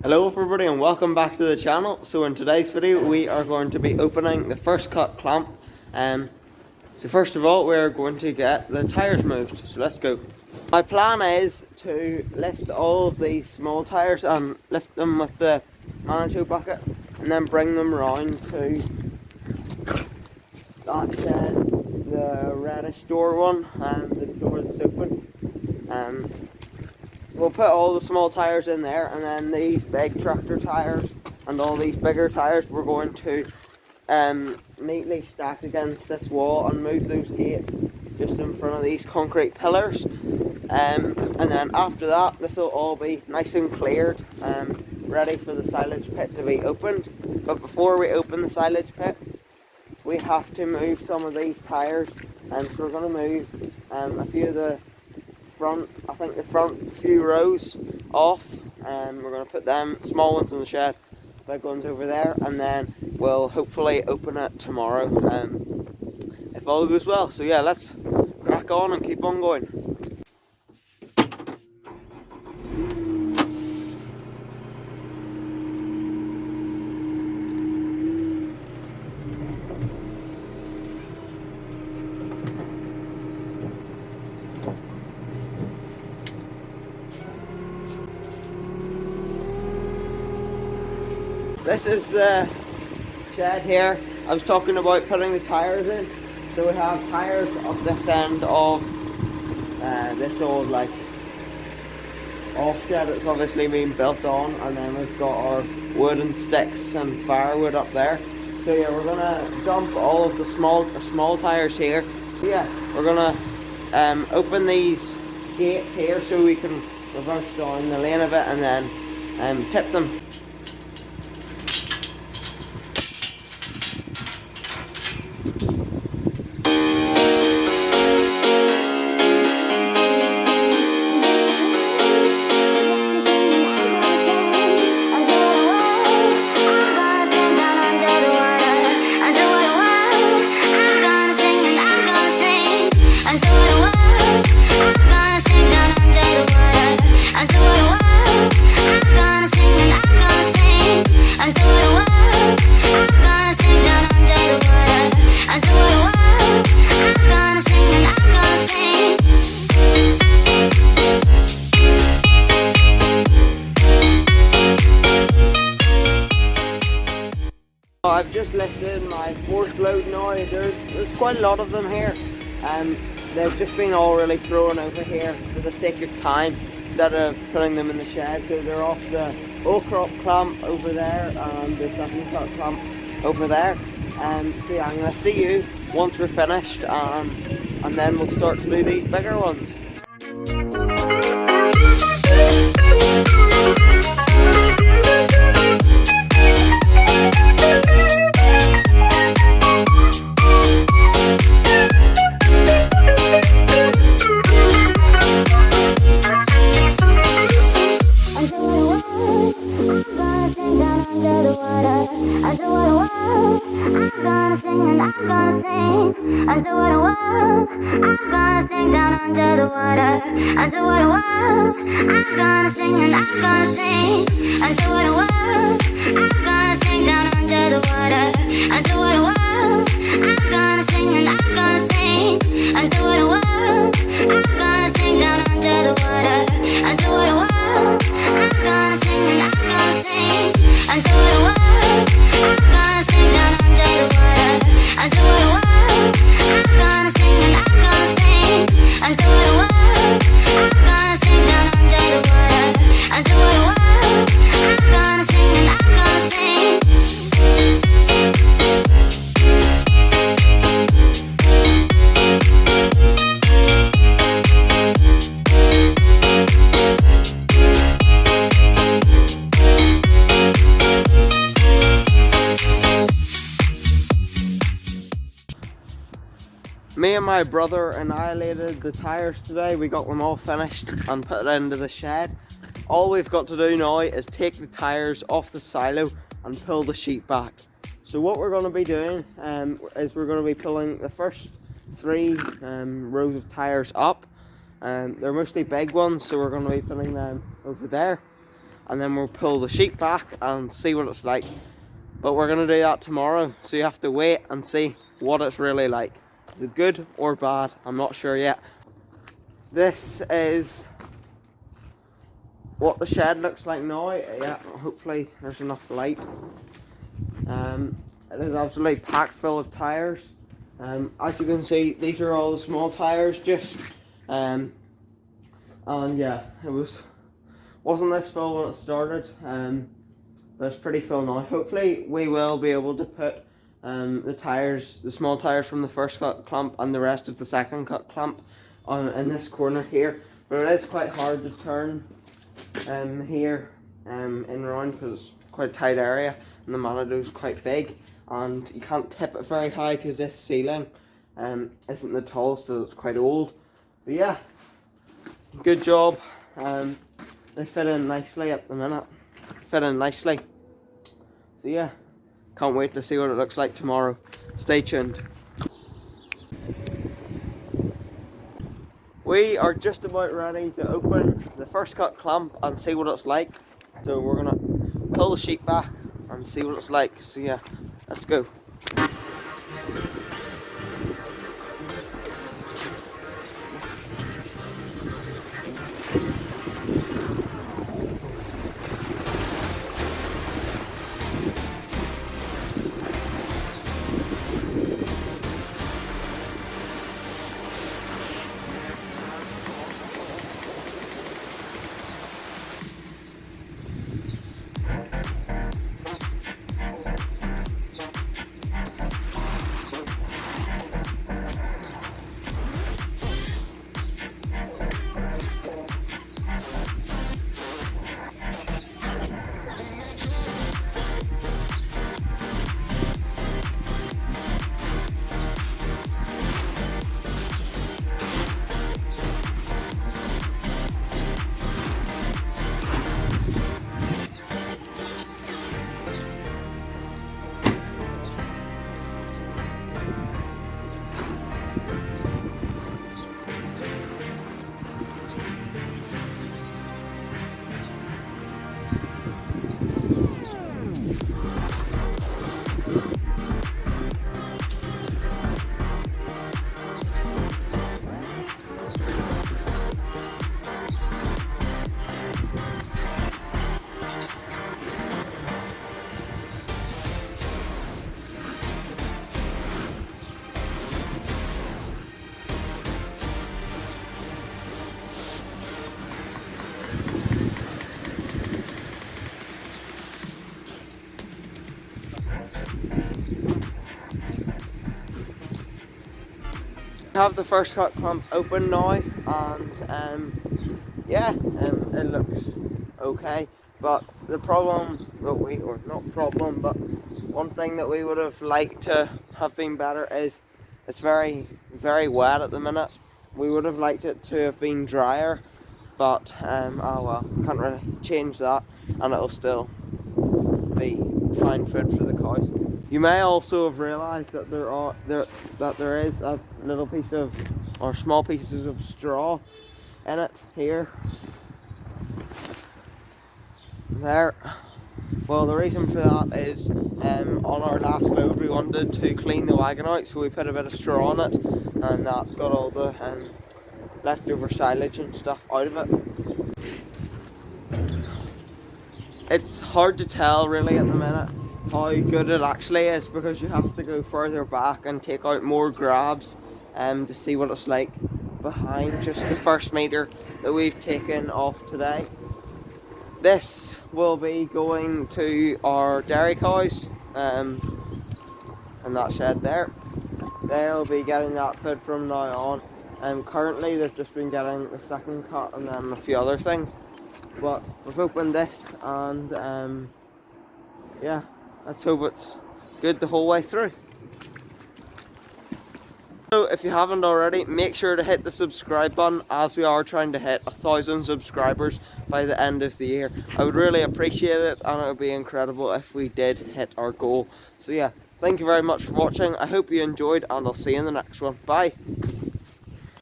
Hello everybody and welcome back to the channel. So in today's video we are going to be opening the first cut clamp. So first of all we're going to get the tyres moved, so let's go. My plan is to lift all of these small tyres and lift them with the Manitou bucket and then bring them round to that shed, the reddish door one and the door that's open. We'll put all the small tyres in there, and then these big tractor tyres and all these bigger tyres we're going to neatly stack against this wall and move those gates just in front of these concrete pillars. And then after that this will all be nice and cleared, ready for the silage pit to be opened. But before we open the silage pit we have to move some of these tyres, and so we're going to move a few of the front few rows off, and we're going to put them small ones in the shed, big ones over there, and then we'll hopefully open it tomorrow if all goes well. So yeah, let's crack on and keep on going. This is the shed here. I was talking about putting the tyres in. So we have tyres up this end of this old off shed that's obviously been built on, and then we've got our wood and sticks and firewood up there. So yeah, we're gonna dump all of the small tyres here. So yeah, we're gonna open these gates here so we can reverse down the lane of it and then tip them. I've just lifted my fourth load now. There's quite a lot of them here, and they've just been all really thrown over here for the sake of time instead of putting them in the shed. So they're off the old crop clamp over there and the second cut clamp over there. So yeah, I'm going to see you once we're finished, and then we'll start to do these bigger ones. Me and my brother annihilated the tyres today. We got them all finished and put it into the shed. All we've got to do now is take the tyres off the silo and pull the sheet back. So what we're going to be doing is we're going to be pulling the first three rows of tyres up. They're mostly big ones, so we're going to be putting them over there. and then we'll pull the sheet back and see what it's like. But we're going to do that tomorrow, so you have to wait and see what it's really like. Is it good or bad? I'm not sure yet. This is what the shed looks like now. Yeah, hopefully there's enough light. It is absolutely packed full of tyres. As you can see, these are all the small tyres just. And yeah, wasn't this full when it started. But it's pretty full now. Hopefully we will be able to put the small tyres from the first cut clamp and the rest of the second cut clamp in this corner here. But it is quite hard to turn here in round because it's quite a tight area and the Manitou is quite big, and you can't tip it very high because this ceiling isn't the tallest, so it's quite old. But yeah, good job. They fit in nicely at the minute. Fit in nicely. So yeah, can't wait to see what it looks like tomorrow. Stay tuned. We are just about ready to open the first cut clamp and see what it's like. So we're gonna pull the sheet back and see what it's like. So yeah, let's go. Have the first cut clamp open now, and yeah, it looks okay. But the problem that one thing that we would have liked to have been better is it's very wet at the minute. We would have liked it to have been drier, but oh well, can't really change that, and it'll still be fine food for the cows. You may also have realised that there is a little piece of, or small pieces of straw in it here. There. Well, the reason for that is on our last load we wanted to clean the wagon out, so we put a bit of straw on it, and that got all the leftover silage and stuff out of it. It's hard to tell really at the minute how good it actually is, because you have to go further back and take out more grabs to see what it's like behind just the first metre that we've taken off today. This will be going to our dairy cows and that shed there. They'll be getting that food from now on. Currently they've just been getting the second cut and then a few other things. But we've opened this, and yeah, let's hope it's good the whole way through. So if you haven't already, make sure to hit the subscribe button, as we are trying to hit 1,000 subscribers by the end of the year. I would really appreciate it, and it would be incredible if we did hit our goal. So yeah, thank you very much for watching. I hope you enjoyed, and I'll see you in the next one. Bye.